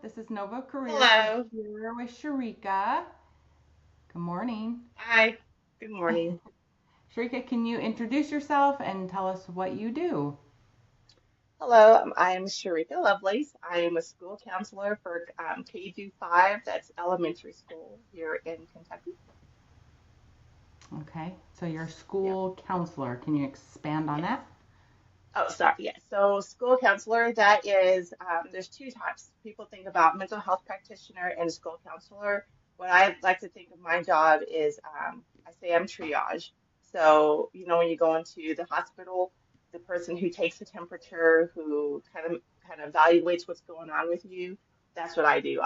This is Nova Careers. We're Hello. here with Shereika. Good morning. Hi. Good morning. Shereika, can you introduce yourself and tell us what you do? Hello. I'm Shereika Lovelace. I am a school counselor for K through 5. That's elementary school here in Kentucky. Okay, so you're a Yep. school counselor. Can you expand on Yes. that? Oh, sorry. Yes. So school counselor, that is, there's two types. People think about mental health practitioner and school counselor. What I like to think of my job is, I say I'm triage. So, when you go into the hospital, the person who takes the temperature, who kind of evaluates what's going on with you, that's what I do.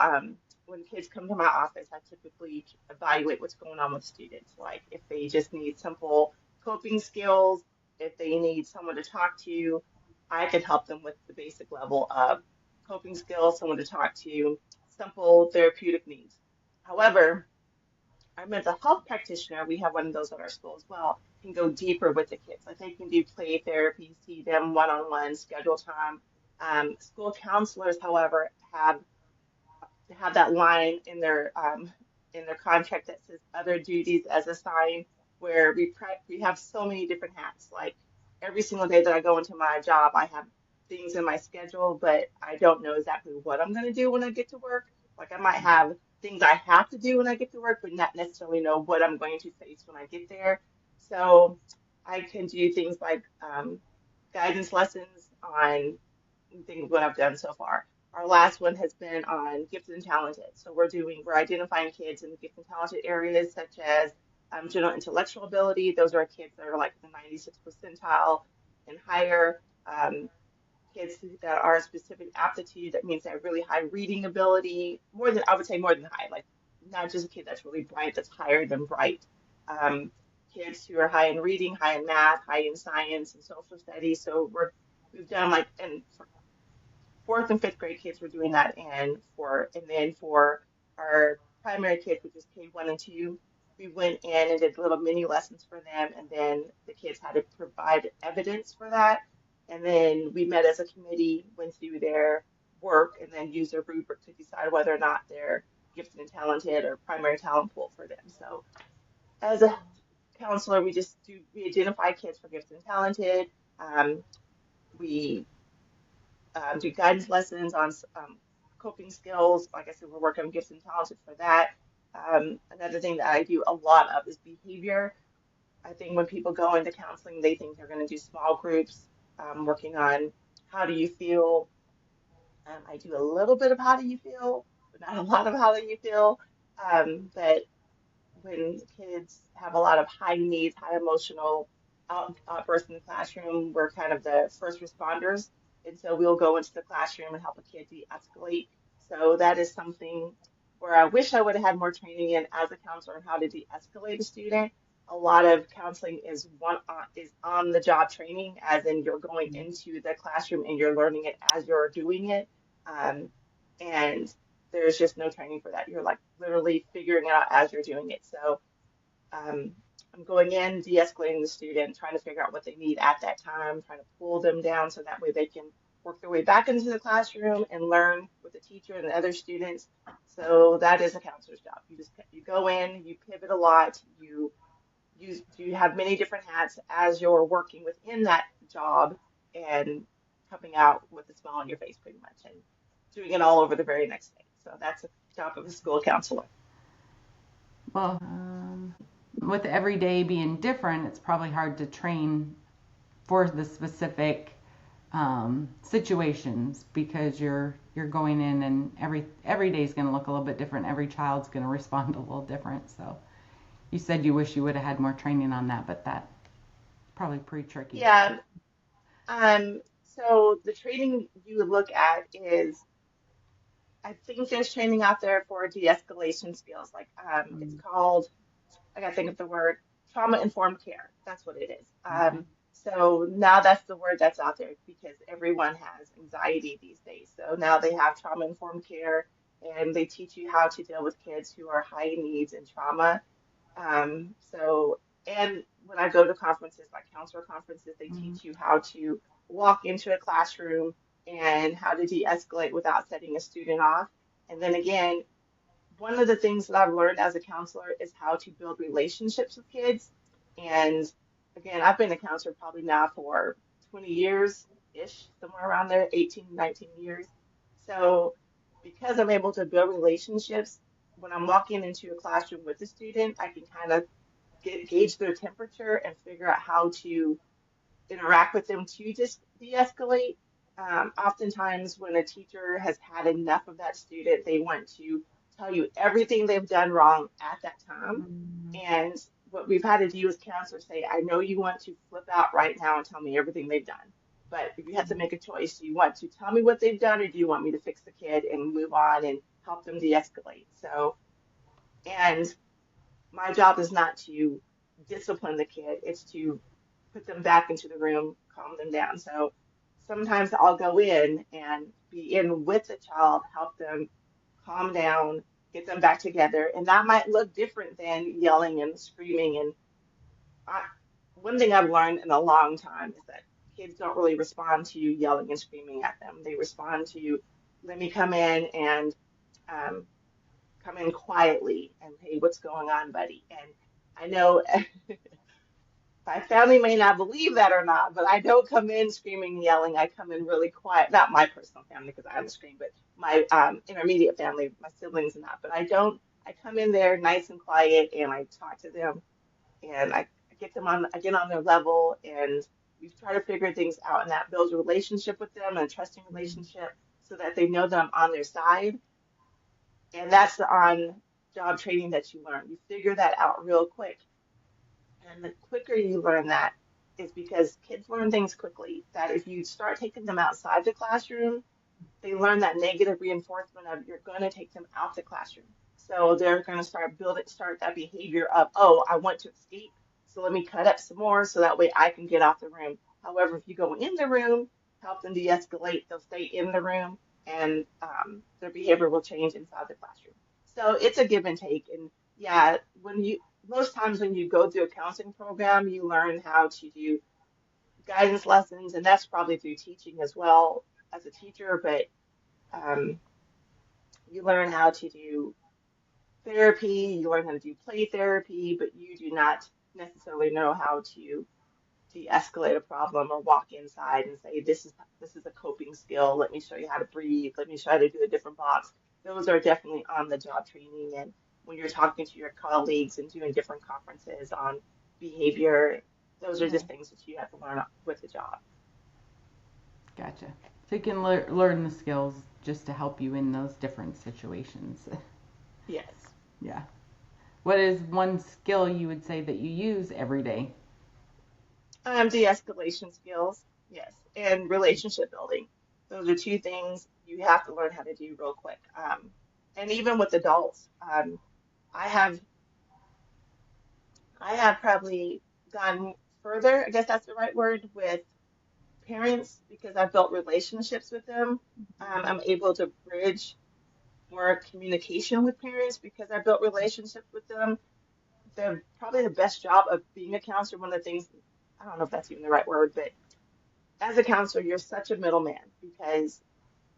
When kids come to my office, I typically evaluate what's going on with students. Like if they just need simple coping skills, if they need someone to talk to, I can help them with the basic level of coping skills, someone to talk to, simple therapeutic needs. However, our mental health practitioner, we have one of those at our school as well, can go deeper with the kids. Like they can do play therapy, see them one-on-one, schedule time. School counselors, however, have that line in their contract that says other duties as assigned, where we have so many different hats. Like every single day that I go into my job, I have things in my schedule, but I don't know exactly what I'm going to do when I get to work. Like I might have things I have to do when I get to work, but not necessarily know what I'm going to face when I get there. So I can do things like guidance lessons on things what I've done so far. Our last one has been on gifted and talented. So we're identifying kids in the gifted and talented areas such as general intellectual ability. Those are kids that are like the 96th percentile and higher. Kids that are specific aptitude. That means they have really high reading ability, more than I would say more than high. Like not just a kid that's really bright, that's higher than bright. Um, Kids who are high in reading, high in math, high in science and social studies. So we've done like and fourth and fifth grade kids were doing that, and then for our primary kids, which is K1 and 2, we went in and did little mini lessons for them, and then the kids had to provide evidence for that, and then we met as a committee, went through their work, and then used a rubric to decide whether or not they're gifted and talented or primary talent pool for them. So as a counselor, we identify kids for gifted and talented. We do guidance lessons on coping skills. Like I said, we're working on gifts and talents for that. Another thing that I do a lot of is behavior. I think when people go into counseling, they think they're going to do small groups, working on how do you feel. I do a little bit of how do you feel, but not a lot of how do you feel. But when kids have a lot of high needs, high emotional outbursts in the classroom, we're kind of the first responders. And so we'll go into the classroom and help a kid de-escalate. So that is something where I wish I would have had more training in as a counselor on how to de-escalate a student. A lot of counseling is on the job training, as in you're going into the classroom and you're learning it as you're doing it. Um, and there's just no training for that. You're like literally figuring it out as you're doing it. So um, I'm going in, de-escalating the student, trying to figure out what they need at that time, trying to pull them down so that way they can work their way back into the classroom and learn with the teacher and the other students. So that is a counselor's job. You go in, you pivot a lot, you have many different hats as you're working within that job and coming out with a smile on your face pretty much and doing it all over the very next day. So that's a job of a school counselor. Well, with every day being different, it's probably hard to train for the specific situations because you're going in and every day is going to look a little bit different. Every child's going to respond a little different. So you said you wish you would have had more training on that, but that's probably pretty tricky. Yeah. So the training you would look at is I think there's training out there for de-escalation skills. Like it's Mm, called, I gotta think of the word, trauma informed care. That's what it is. okay. So now that's the word that's out there because everyone has anxiety these days. So now they have trauma informed care and they teach you how to deal with kids who are high needs and trauma. And when I go to conferences like counselor conferences, they Mm, teach you how to walk into a classroom and how to de-escalate without setting a student off. And then again, one of the things that I've learned as a counselor is how to build relationships with kids. And again, I've been a counselor probably now for 20 years ish, somewhere around there, 18, 19 years. So because I'm able to build relationships, when I'm walking into a classroom with a student, I can kind of gauge their temperature and figure out how to interact with them to just de-escalate. Oftentimes, when a teacher has had enough of that student, they want to tell you everything they've done wrong at that time. Mm, And what we've had to do as counselors say, I know you want to flip out right now and tell me everything they've done, but if you have to make a choice, do you want to tell me what they've done, or do you want me to fix the kid and move on and help them de-escalate? So, and my job is not to discipline the kid, it's to put them back into the room, calm them down. So sometimes I'll go in and be in with the child, help them calm down, get them back together. And that might look different than yelling and screaming. And I, one thing I've learned in a long time is that kids don't really respond to you yelling and screaming at them. They respond to you, let me come in and um, come in quietly and, hey, what's going on, buddy? And I know my family may not believe that or not, but I don't come in screaming and yelling. I come in really quiet. Not my personal family because I haven't screamed, but my intermediate family, my siblings and that. But I don't. I come in there nice and quiet, and I talk to them, and I get them on. I get on their level, and we try to figure things out, and that builds a relationship with them, and a trusting relationship, so that they know that I'm on their side. And that's the on-job training that you learn. You figure that out real quick. And the quicker you learn that is because kids learn things quickly. That if you start taking them outside the classroom, they learn that negative reinforcement of you're going to take them out the classroom. So they're going to start that behavior of, oh, I want to escape. So let me cut up some more so that way I can get off the room. However, if you go in the room, help them de-escalate, they'll stay in the room and their behavior will change inside the classroom. So it's a give and take. And yeah, most times when you go through a counseling program, you learn how to do guidance lessons, and that's probably through teaching as well as a teacher, but um, you learn how to do therapy, you learn how to do play therapy, but you do not necessarily know how to de-escalate a problem or walk inside and say, this is a coping skill. Let me show you how to breathe. Let me show you how to do a different box. Those are definitely on the job training. And when you're talking to your colleagues and doing different conferences on behavior, those are okay, just things that you have to learn with the job. gotcha. So you can learn the skills just to help you in those different situations. Yes. Yeah. What is one skill you would say that you use every day? De-escalation skills, yes, and relationship building. Those are two things you have to learn how to do real quick. And even with adults, I have I have probably gone further, I guess that's the right word, with parents because I've built relationships with them. I'm able to bridge more communication with parents because I built relationships with them. They're probably the best job of being a counselor. One of the things, I don't know if that's even the right word, but as a counselor, you're such a middleman because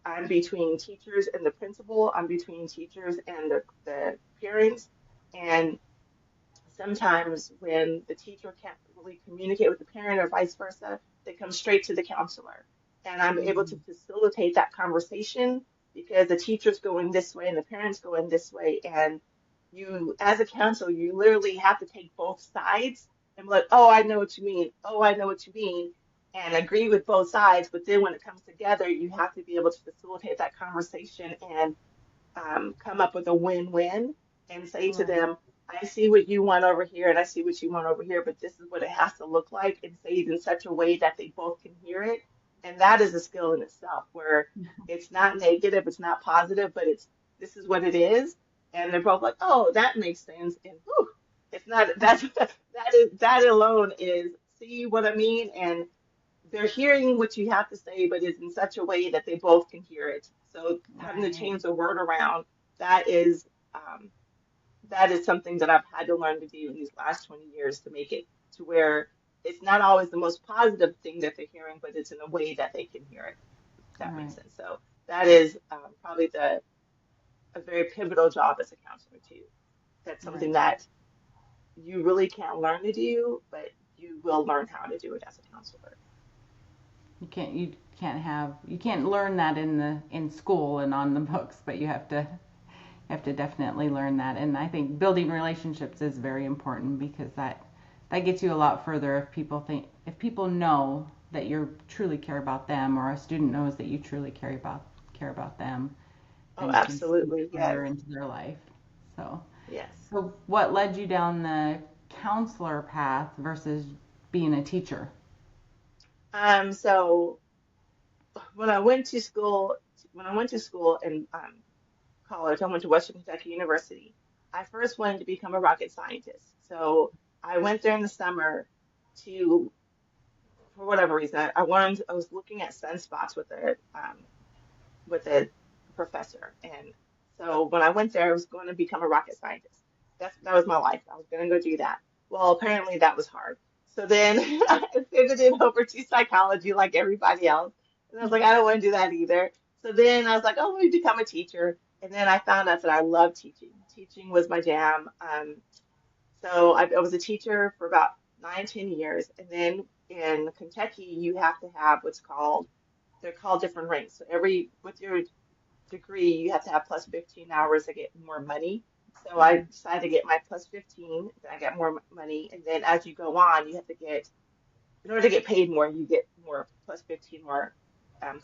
I'm between teachers and the principal, I'm between teachers and the parents. And sometimes when the teacher can't really communicate with the parent or vice versa, they come straight to the counselor. And I'm able to Mm, facilitate that conversation because the teacher's going this way and the parents going this way. And you, as a counselor, you literally have to take both sides and be like, oh, I know what you mean. Oh, I know what you mean. And agree with both sides. But then when it comes together, you have to be able to facilitate that conversation and come up with a win-win and say to right. them, I see what you want over here and I see what you want over here, but this is what it has to look like and say it in such a way that they both can hear it. And that is a skill in itself where it's not negative, it's not positive, but it's this is what it is. And they're both like, oh, that makes sense. And whew, it's not that alone is see what I mean? And they're hearing what you have to say, but it's in such a way that they both can hear it. So having to Right. change the word around, that is um, that is something that I've had to learn to do in these last 20 years to make it to where it's not always the most positive thing that they're hearing, but it's in a way that they can hear it, if that makes Right. sense. So that is probably a very pivotal job as a counselor too. That's something Right. that you really can't learn to do, but you will learn how to do it as a counselor. You can't learn that in school and on the books, but you have to definitely learn that. And I think building relationships is very important because that gets you a lot further if people know that you truly care about them, or a student knows that you truly care about them, Oh, then you can speak absolutely. Yes. further into their life. So, Yes. so what led you down the counselor path versus being a teacher? So when I went to school, when I went to school in college, I went to Western Kentucky University. I first wanted to become a rocket scientist. So I went there in the summer to, for whatever reason, I was looking at sunspots with a professor. And so when I went there, I was going to become a rocket scientist. That was my life. I was going to go do that. Well, apparently that was hard. So then I pivoted over to psychology like everybody else. And I was like, I don't want to do that either. So then I was like, oh, let me become a teacher. And then I found out that I love teaching. Teaching was my jam. I was a teacher for about 9, 10 years. And then in Kentucky, you have to have they're called different ranks. So with your degree, you have to have plus 15 hours to get more money. So I Mm-hmm. decided to get my plus 15, then I got more money. And then as you go on, you have to in order to get paid more, you get more plus 15 more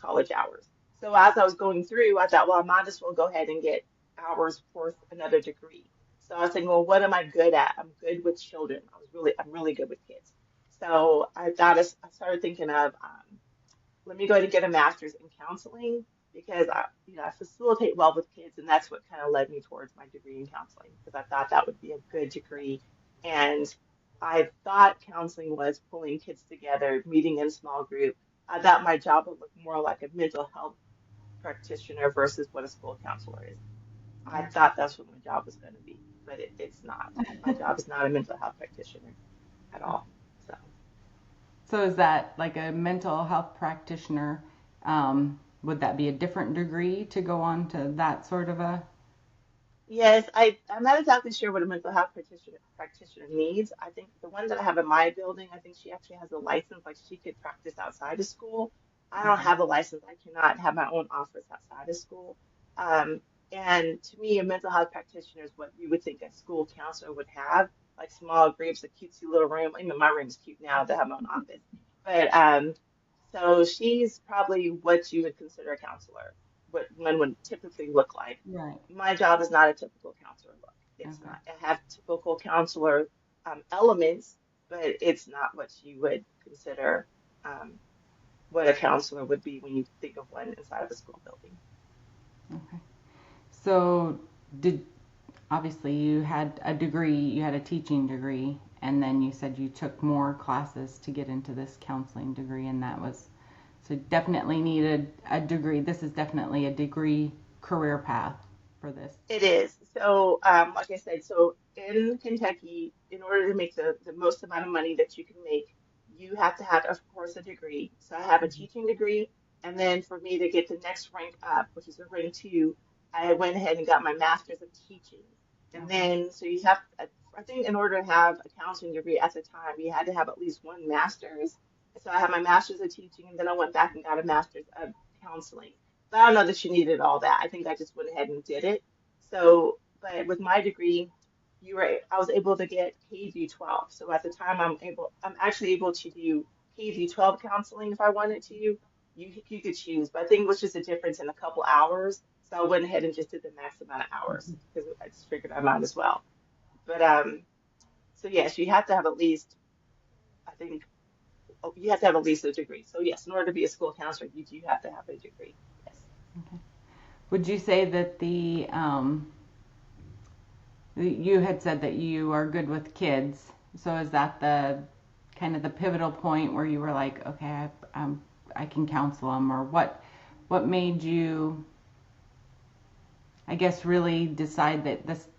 college hours. So as I was going through, I thought, well, I might as well go ahead and get hours for another degree. So I was thinking, well, what am I good at? I'm good with children. I'm really good with kids. So I started thinking of let me go ahead and get a master's in counseling because I facilitate well with kids, and that's what kind of led me towards my degree in counseling because I thought that would be a good degree. And I thought counseling was pulling kids together, meeting in small group. I thought my job would look more like a mental health practitioner versus what a school counselor is. I thought that's what my job was going to be, but it's not. My Okay. job is not a mental health practitioner at all. So. So is that like a mental health practitioner? Would that be a different degree to go on to that sort of a? Yes, I'm not exactly sure what a mental health practitioner needs. I think the one that I have in my building, I think she actually has a license, like she could practice outside of school. I don't Okay. have a license. I cannot have my own office outside of school. Um, and to me, a mental health practitioner is what you would think a school counselor would have, like small groups, a cutesy little room. Even my room's cute now to have my own office. But so she's probably what you would consider a counselor, what one would typically look like. Right. My job is not a typical counselor look. It's Okay. not. I have typical counselor elements, but it's not what you would consider um, what a counselor would be when you think of one inside of a school building. Okay. So did obviously you had a degree, you had a teaching degree, and then you said you took more classes to get into this counseling degree, and that was so definitely needed a degree. This is definitely a degree career path for this. It is. So, like I said, so in Kentucky, in order to make the most amount of money that you can make, you have to have, of course, a degree. So I have a teaching degree, and then for me to get the next rank up, which is a rank two, I went ahead and got my master's of teaching. And Okay. then, so you have, I think in order to have a counseling degree at the time, you had to have at least one master's. So I have my master's of teaching, and then I went back and got a master's of counseling. But I don't know that you needed all that. I think I just went ahead and did it. So, but with my degree, I was able to get K through 12. So at the time, I'm actually able to do K through 12 counseling if I wanted to. You could choose, but I think it was just a difference in a couple hours. So I went ahead and just did the max amount of hours because I just figured I might as well. But so yes, you have to have at least, I think, you have to have at least a degree. So yes, in order to be a school counselor, you do have to have a degree. Yes. Okay. Would you say that you had said that you are good with kids? So is that the kind of the pivotal point where you were like, okay, I can counsel them, or what made you, I guess, really decide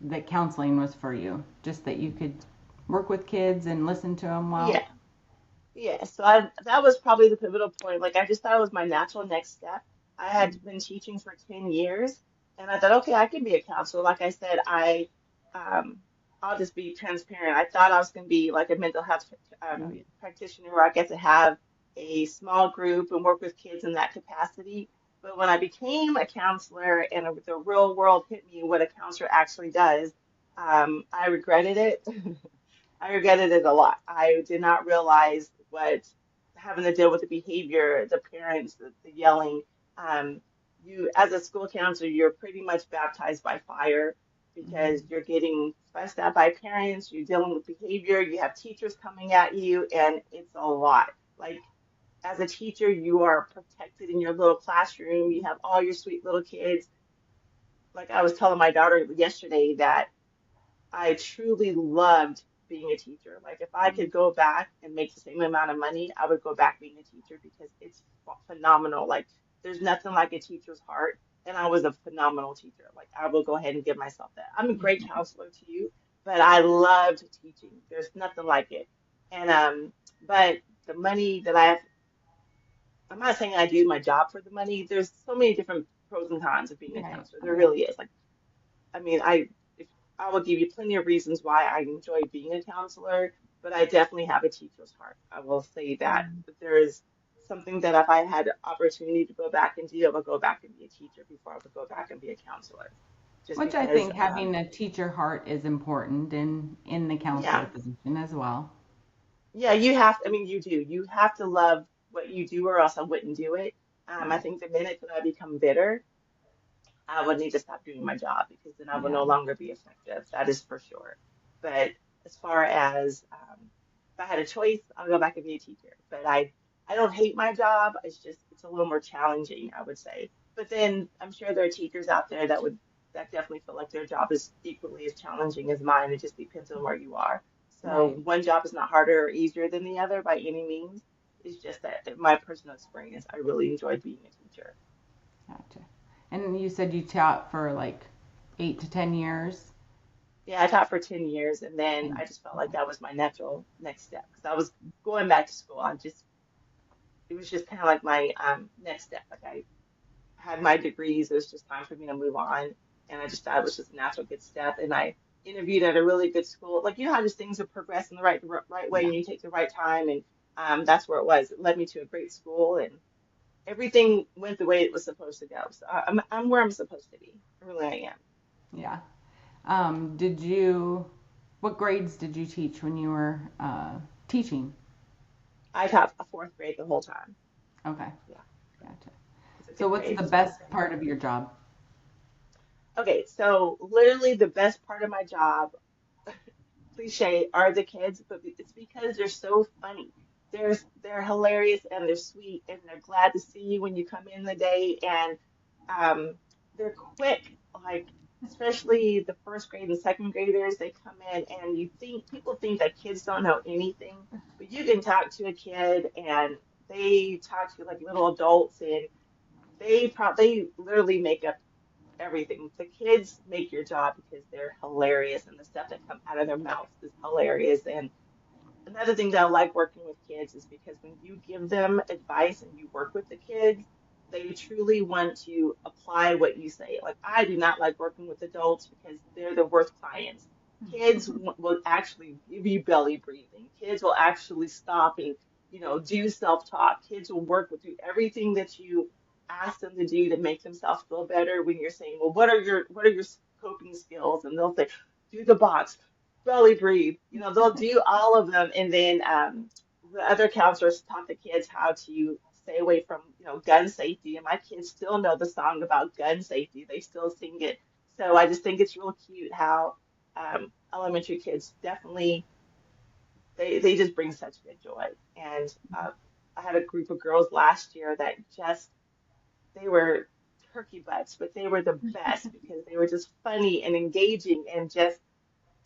that counseling was for you, just that you could work with kids and listen to them well? Yeah. Yeah, so that was probably the pivotal point. Like I just thought it was my natural next step. I had been teaching for 10 years, And I thought, okay, I can be a counselor. Like I said, um, I'll just be transparent. I thought I was going to be like a mental health Oh yeah. practitioner where I get to have a small group and work with kids in that capacity. But when I became a counselor and the real world hit me what a counselor actually does, I regretted it. I regretted it a lot. I did not realize what having to deal with the behavior, the parents, the yelling. Um, you, as a school counselor, you're pretty much baptized by fire because Mm-hmm. you're getting fussed at by parents, you're dealing with behavior, you have teachers coming at you, and it's a lot. Like, as a teacher, you are protected in your little classroom, you have all your sweet little kids. Like I was telling my daughter yesterday that I truly loved being a teacher. Like if I could go back and make the same amount of money, I would go back being a teacher because it's phenomenal. Like there's nothing like a teacher's heart. And I was a phenomenal teacher. Like I will go ahead and give myself that. I'm a great counselor to you, but I loved teaching. There's nothing like it. And but the money that I'm not saying I do my job for the money. There's so many different pros and cons of being a Right. counselor. Oh There yeah. really is. Like I mean, if, I will give you plenty of reasons why I enjoy being a counselor, but I definitely have a teacher's heart. I will say that. Mm. But there is something that if I had the opportunity to go back and do, I would go back and be a teacher before I would go back and be a counselor. Just Which I because, think having a teacher heart is important in the counselor yeah, position as well. yeah, you have. I mean, you do. You have to love what you do, or else I wouldn't do it. I Right. think the minute that I become bitter, I would need to stop doing my job because then I will Yeah. no longer be effective. That is for sure. But as far as if I had a choice, I'll go back and be a teacher. But I don't hate my job. It's just it's a little more challenging, I would say. But then I'm sure there are teachers out there that definitely feel like their job is equally as challenging as mine. It just depends on where you are. So Right. one job is not harder or easier than the other by any means. It's just that in my personal experience, I really enjoyed being a teacher. Gotcha. And you said you taught for like 8 to 10 years. Yeah, I taught for 10 years and then And I just felt like okay. that was my natural next step because I was going back to school. It was just kind of like my next step. Like I had my degrees, it was just time for me to move on. And I just thought it was just a natural good step. And I interviewed at a really good school. Like, you know how just things will progress in the right way Yeah. and you take the right time. And that's where it was. It led me to a great school and everything went the way it was supposed to go. So I'm where I'm supposed to be. Really, I am. Yeah. Did you, what grades did you teach when you were teaching? I taught a fourth grade the whole time. Okay. Yeah, Gotcha. it's a So good what's grade. the It's fourth best grade. part of your job? Okay, so literally the best part of my job, cliche, are the kids, but it's because they're so funny. They're hilarious and they're sweet and they're glad to see you when you come in the day and um they're quick, like especially the first grade and second graders, they come in and you think people think that kids don't know anything, but you can talk to a kid and they talk to you like little adults and they literally make up everything. The kids make your job because they're hilarious and the stuff that come out of their mouths is hilarious. And another thing that I like working with kids is because when you give them advice and you work with the kids, they truly want to apply what you say. Like I do not like working with adults because they're the worst clients. Kids will actually give you belly breathing. Kids will actually stop and do self-talk. Kids will work with you. Everything that you ask them to do to make themselves feel better when you're saying, well, what are your coping skills? And they'll say, do the box, belly breathe. They'll do all of them. And then the other counselors taught the kids how to stay away from, gun safety. And my kids still know the song about gun safety. They still sing it. So I just think it's real cute how elementary kids definitely they just bring such good joy. And I had a group of girls last year that just they were turkey butts, but they were the best because they were just funny and engaging and just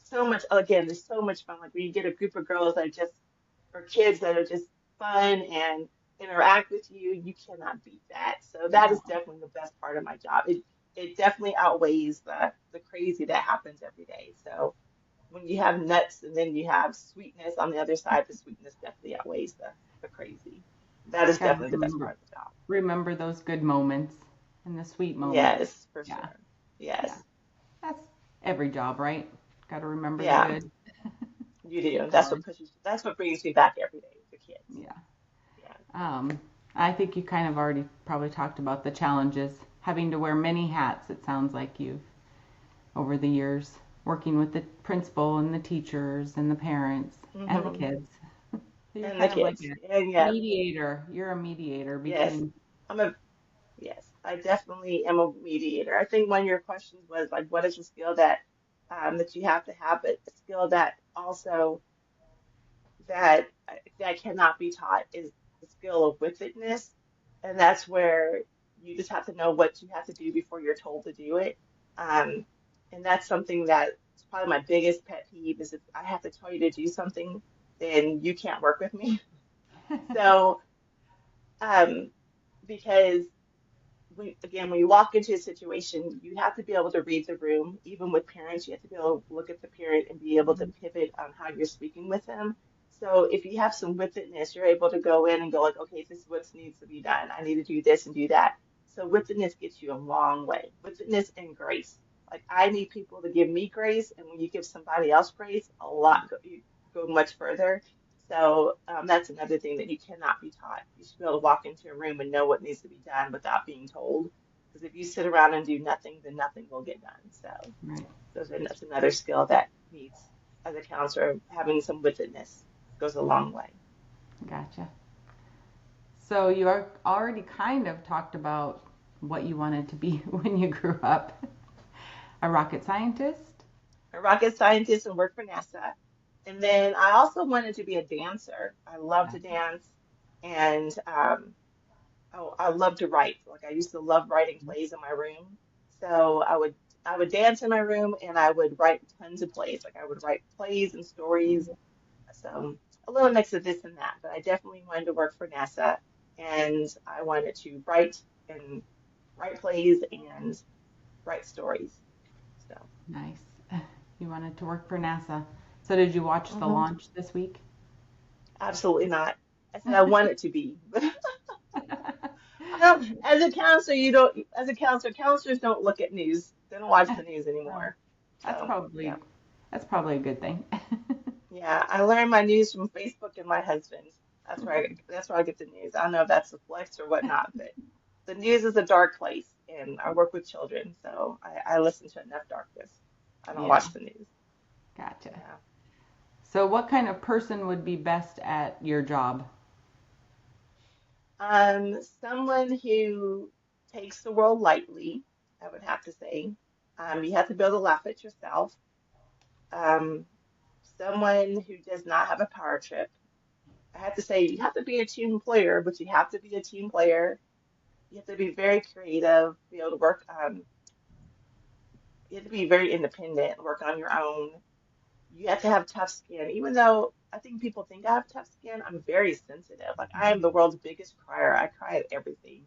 so much. Again, there's so much fun. Like when you get a group of girls that are just or kids that are just fun and interact with you, you cannot beat that. So that is No. definitely the best part of my job. It definitely outweighs the crazy that happens every day. So when you have nuts and then you have sweetness on the other side, the sweetness definitely outweighs the crazy. That is Gotta definitely the best remember part of the job. remember those good moments and the sweet moments. Yes, for Yeah. sure. Yeah. Yes. That's every job, right? Got to remember the Yeah, good. you do. That's what Challenge. pushes, that's what brings me back every day with the kids. Yeah. Yeah. Um, I think you kind of already probably talked about the challenges. Having to wear many hats, it sounds like you've, over the years, working with the principal and the teachers and the parents and the Hmm. kids. So you're And the kind of like kids. a And yeah, mediator. You're a mediator yes. between. I'm a Yes, I definitely am a mediator. I think one of your questions was like, what is a skill that that you have to have, but a skill that also that cannot be taught is the skill of wickedness, and that's where you just have to know what you have to do before you're told to do it. Um, and that's something that's probably my biggest pet peeve is if I have to tell you to do something, then you can't work with me. So, um, because when you walk into a situation, you have to be able to read the room. Even with parents, you have to be able to look at the parent and be able to pivot on how you're speaking with them. So if you have some witness, you're able to go in and go like, okay, this is what needs to be done. I need to do this and do that. So witness gets you a long way. Witness and grace. Like I need people to give me grace, and when you give somebody else grace, you go much further. So that's another thing that you cannot be taught. You should be able to walk into a room and know what needs to be done without being told. Because if you sit around and do nothing, then nothing will get done. So Right. that's another skill that needs, as a counselor, having some witness goes a long way. Gotcha. So you are already kind of talked about what you wanted to be when you grew up. A rocket scientist? A rocket scientist and work for NASA. And then I also wanted to be a dancer. I love to dance, and oh, I love to write. Like I used to love writing plays in my room. So I would dance in my room and I would write tons of plays. Like I would write plays and stories. So a little mix of this and that. But I definitely wanted to work for NASA, and I wanted to and write plays and write stories. So Nice. You wanted to work for NASA. So did you watch the mhm, launch this week? absolutely not. I said I want it to be. I don't, as a counselor, you don't, as a counselor, counselors don't look at news. They don't watch the news Oh, anymore. that's So, yeah. probably that's probably a good thing. Yeah, I learned my news from Facebook and my husband. That's where I get the news. I don't know if that's a flex or whatnot, but the news is a dark place, and I work with children, so I listen to enough darkness. I don't Yeah, watch the news. gotcha. Yeah. So what kind of person would be best at your job? Someone who takes the world lightly, I would have to say. You have to be able to laugh at yourself. Um, Someone who does not have a power trip. I have to say, you have to be a team player, but you have to be a team player. You have to be very creative, be able to work. You have to be very independent, work on your own. You have to have tough skin. Even though I think people think I have tough skin, I'm very sensitive. Like I am the world's biggest crier. I cry at everything.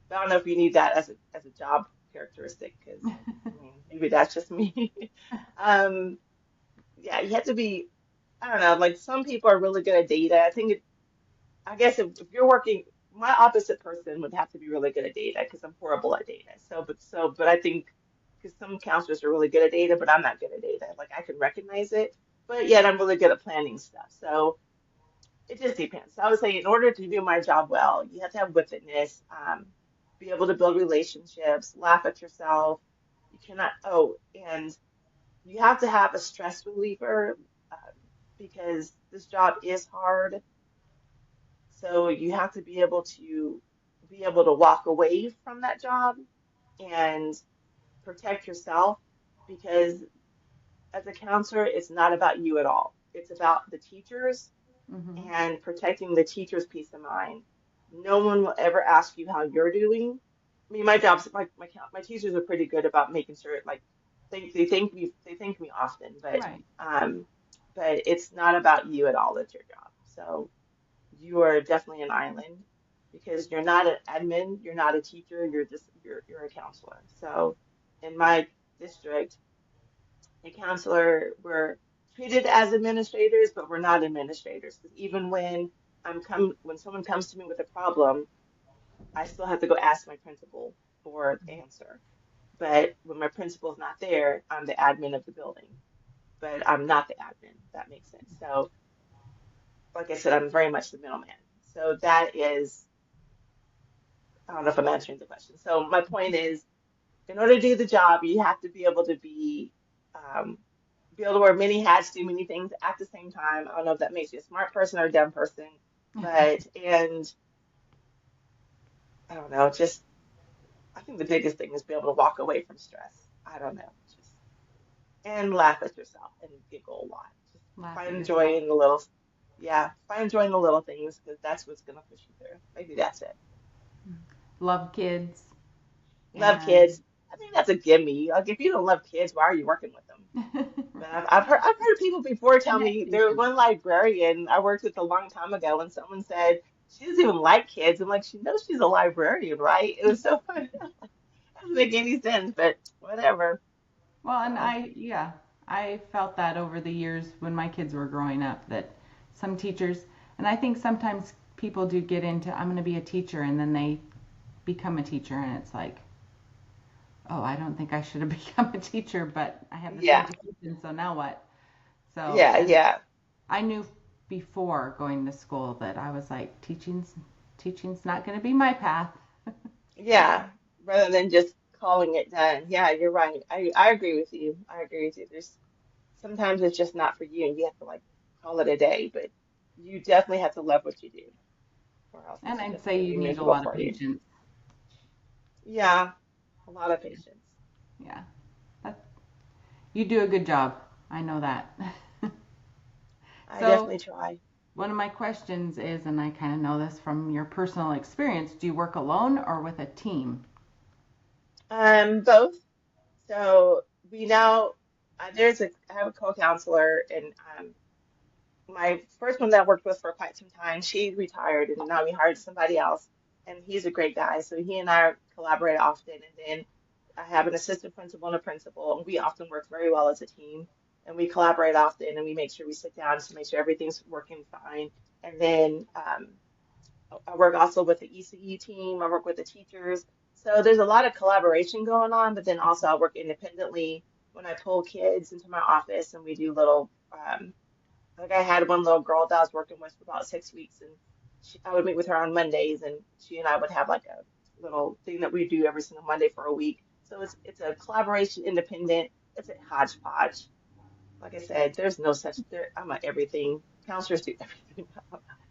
But I don't know if you need that as a job characteristic, because I mean maybe that's just me. um, yeah, you have to be. I don't know. Like some people are really good at data. I guess if you're working, my opposite person would have to be really good at data because I'm horrible at data. But I think because some counselors are really good at data, but I'm not good at data. Like I can recognize it, but yet I'm really good at planning stuff. So it just depends. So I would say in order to do my job well, you have to have witness, be able to build relationships, laugh at yourself. You cannot, and you have to have a stress reliever because this job is hard, so you have to be able to walk away from that job and protect yourself because as a counselor, it's not about you at all. It's about the teachers Hmm. and protecting the teacher's peace of mind. No one will ever ask you how you're doing. I mean, my teachers are pretty good about making sure like they thank me often, Right. um but it's not about you at all at your job. So you are definitely an island because you're not an admin, you're not a teacher, you're a counselor. So in my district, a counselor, we're treated as administrators, but we're not administrators because even when someone comes to me with a problem, I still have to go ask my principal for the answer. But when my principal's not there, I'm the admin of the building, but I'm not the admin. If that makes sense. So, like I said, I'm very much the middleman. So that is, I don't know if I'm answering the question. So my point is, in order to do the job, you have to be able to um, be able to wear many hats, do many things at the same time. I don't know if that makes you a smart person or a dumb person, and I don't know, just I think the biggest thing is be able to walk away from stress. I don't know, just and laugh at yourself and giggle a lot. Just Laugh at find joy yourself. in the little, yeah, find joy in the little things because that's what's gonna push you through. Maybe that's it. Love kids Love and kids. I think that's a gimme. Like if you don't love kids, why are you working with them? But I've heard people before tell and have me there was patience. one librarian I worked with a long time ago, and someone said she doesn't even like kids. I'm like, she knows she's a librarian, right? It was so funny. It doesn't make any sense, but whatever. Well, and So I felt that over the years when my kids were growing up that some teachers, and I think sometimes people do get into I'm going to be a teacher and then they become a teacher and it's like, oh, I don't think I should have become a teacher, but I have this yeah, education, so now what? So, yeah, and yeah, I knew before going to school that I was like, teaching's not going to be my path. yeah. Rather than just calling it done. Yeah, you're right. I agree with you. I agree with you. There's sometimes it's just not for you, and you have to like call it a day. But you definitely have to love what you do, or else And it's I'd just say going to you be need a miserable lot of for you. patience. Yeah, a lot of patience. Yeah. That, you do a good job. I know that. I So, definitely try. one of my questions is, and I kind of know this from your personal experience, do you work alone or with a team? Both. So we now I have a co-counselor, and my first one that I worked with for quite some time, she retired, and now we hired somebody else, and he's a great guy. So he and I collaborate often, and then I have an assistant principal and a principal, and we often work very well as a team, and we collaborate often, and we make sure we sit down to make sure everything's working fine. And then I work also with the ECE team. I work with the teachers. So there's a lot of collaboration going on, but then also I work independently when I pull kids into my office and we do little, like I had one little girl that I was working with for about 6 weeks, and I would meet with her on Mondays, and she and I would have like a little thing that we do every single Monday for a week. So it's a collaboration, independent. It's a hodgepodge. Like I said, there's no such there. I'm a everything. Counselors do everything.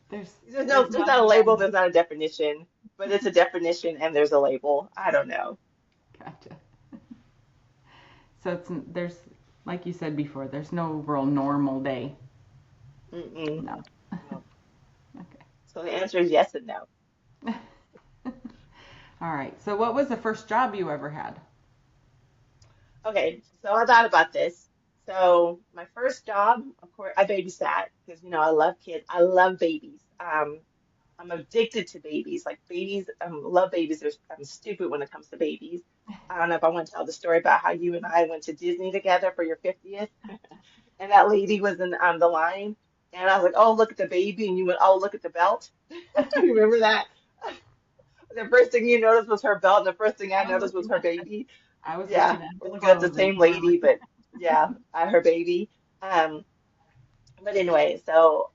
There's There's no not a label, one. there's not a definition, but it's a definition and there's a label. I don't know. Gotcha. So there's, like you said before, there's no real normal day. Mm-mm. No. No. Okay. So the answer is yes and no. All right. So what was the first job you ever had? Okay, so I thought about this. So my first job, of course, I babysat because I love kids. I love babies. I'm addicted to babies. Like babies, love babies. I'm stupid when it comes to babies. I don't know if I want to tell the story about how you and I went to Disney together for your 50th, and that lady was in the line, and I was like, "Oh, look at the baby," and you went, "Oh, look at the belt." Remember that? The first thing you noticed was her belt, and the first thing I I was noticed was looking her at baby. I was Yeah, looking at we're her looking at the clothes and same you were lady, looking. but yeah, at her baby. Um, but anyway, so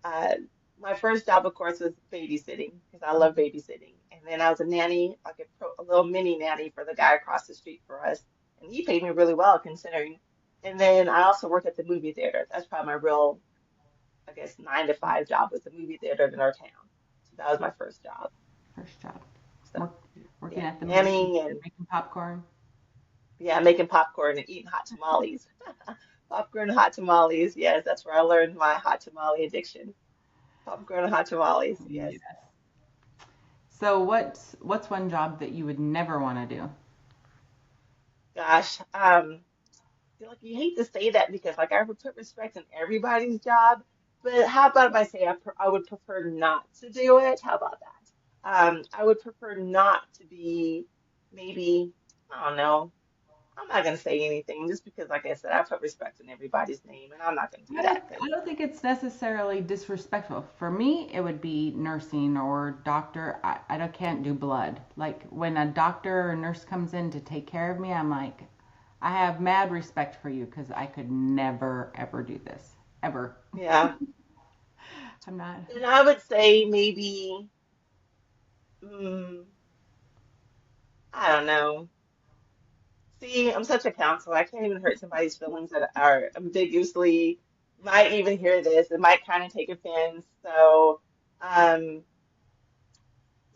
uh, my first job, of course, was babysitting because I love babysitting. And then I was a nanny, like a little mini nanny for the guy across the street for us, and he paid me really well considering. And then I also worked at the movie theater. That's probably my real, I guess, 9 to 5 job was the movie theater in our town. So that was my first job. First job. So Work, working yeah, at the movie nannying theater, and making popcorn. yeah, making popcorn and eating hot tamales. Popcorn and hot tamales. Yes, that's where I learned my hot tamale addiction. Popcorn and hot tamales. Yes. Yes. So what's one job that you would never want to do? Gosh. Feel like you hate to say that because like I would put respect in everybody's job, but how about if I say I would prefer not to do it? How about that? I would prefer not to be maybe I don't know. I'm not gonna say anything just because, like I said, I put respect in everybody's name, and I'm not gonna do I that don't because I don't think it's necessarily disrespectful. For me, it would be nursing or doctor. Can't do blood. Like when a doctor or nurse comes in to take care of me, I'm like, I have mad respect for you because I could never ever do this ever. yeah. I'm not. And I would say maybe, mm, I don't know. See, I'm such a counselor. I can't even hurt somebody's feelings that are ambiguously might even hear this. It might kind of take offense. Um,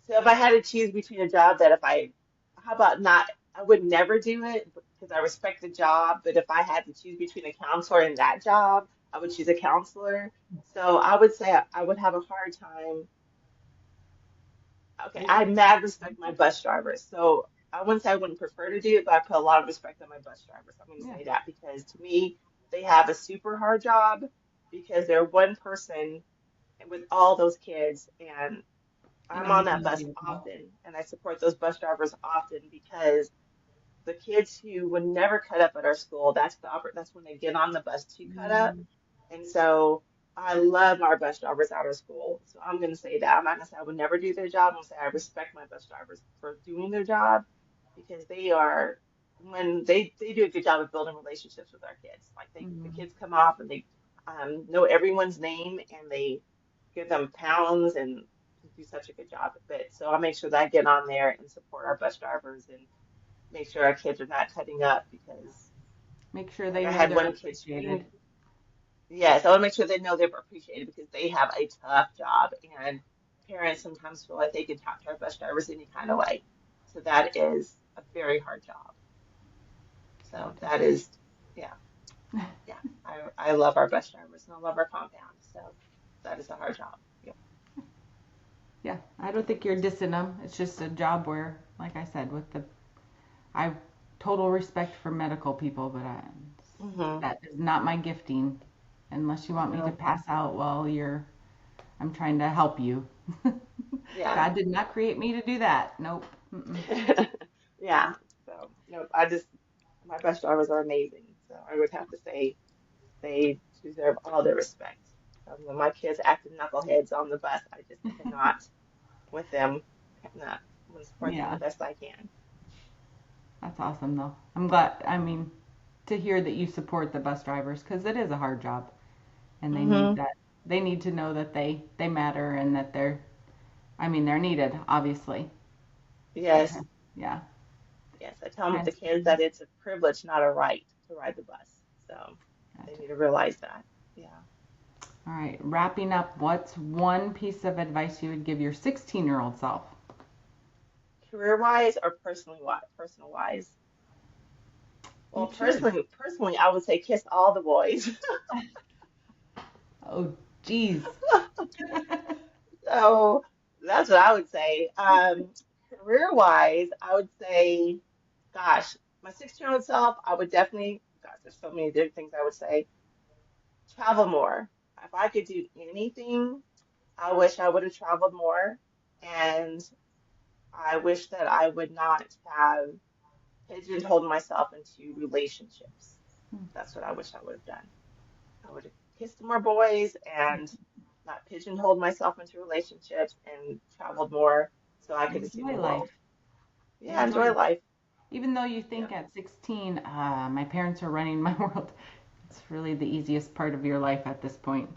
so if I had to choose between a job that if I, how about not, I would never do it because I respect the job. But if I had to choose between a counselor and that job, I would choose a counselor. So I would say I would have a hard time. Okay, I mad respect my bus drivers. So I wouldn't say I wouldn't prefer to do it, but I put a lot of respect on my bus drivers. I'm going to Yeah. say that because to me, they have a super hard job because they're one person with all those kids. And In I'm a on that moving bus vehicle. often, and I support those bus drivers often because the kids who would never cut up at our school, that's when they get on the bus to cut up. Mm, And so I love our bus drivers out of school. So I'm going to say that. I'm not going to say I would never do their job. I'm going to say I respect my bus drivers for doing their job because when they do a good job of building relationships with our kids. Like the mm. kids come off and they know everyone's name and they give them pounds and do such a good job. But so I'll make sure that I get on there and support our bus drivers and make sure our kids are not cutting up because Make sure like they I know had they're one kid appreciated. scream. Yes, I want to make sure they know they're appreciated because they have a tough job and parents sometimes feel like they can talk to our bus drivers any kind of way. So that is a very hard job. Oh, So that definitely. is, yeah, yeah. I love our bus drivers and I love our compound. So that is a hard job. Yep. Yeah, I don't think you're dissing them. It's just a job where, like I said, I have total respect for medical people, but Mm-hmm. that is not my gifting. Unless you I want me to know. pass out while I'm trying to help you. Yeah. God did not create me to do that. Nope. Mm-mm. Yeah. So, no, my bus drivers are amazing. So I would have to say they deserve all the respect. When my kids acting knuckleheads on the bus, I just cannot with them. Cannot. I'm going to support them the Yeah, best I can. that's awesome though. I'm glad. I mean, to hear that you support the bus drivers because it is a hard job, and they need Mm-hmm. that. They need to know that they matter and that they're. I mean, they're needed, obviously. Yes. Okay. Yeah. Yes. I tell them the kids Transporting. that it's a privilege, not a right, to ride the bus. So they Gotcha. need to realize that. Yeah. All right. Wrapping up, what's one piece of advice you would give your 16-year-old self? Career wise or personal wise? You Well, choose. personally, I would say kiss all the boys. Oh, geez. So that's what I would say. Career-wise, I would say, gosh, my 16-year-old self, I would definitely, gosh, there's so many different things I would say. Travel more. If I could do anything, I wish I would have traveled more. And I wish that I would not have pigeonholed myself into relationships. That's what I wish I would have done. I would have kissed more boys and not pigeonholed myself into relationships and traveled more so I could have seen Enjoy the life. world. Yeah, Enjoy enjoy life. life. Even though you Yeah. think at 16, my parents are running my world, it's really the easiest part of your life at this point.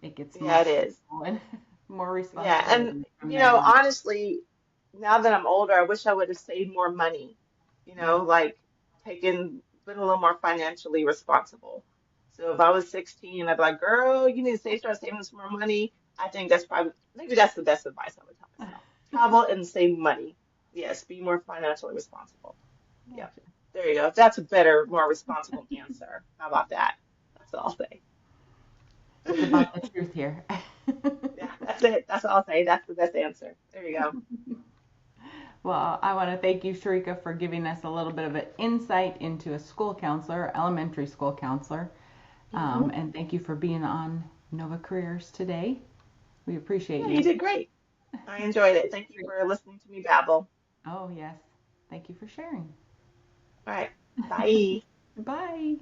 It gets more Yeah, it is. stressful and more Yeah, and responsibility from there on. honestly, now that I'm older, I wish I would have saved more money. Mm. Like been a little more financially responsible. So if I was 16, I'd be like, girl, you need to start saving some more money. Maybe that's the best advice I would tell myself. Travel and save money. Yes, be more financially responsible. Yep. Gotcha. There you go. That's a better, more responsible answer. How about that? That's all I'll say. It's about the truth here. Yeah, that's it. That's all I'll say. That's the best answer. There you go. Well, I want to thank you, Shereika, for giving us a little bit of an insight into a school counselor, elementary school counselor. Hmm. And thank you for being on Nova Careers today. We appreciate Yeah, you you. did great. I enjoyed it. Thank you Great. for listening to me babble. Oh, yes. Thank you for sharing. All right. Bye. Bye.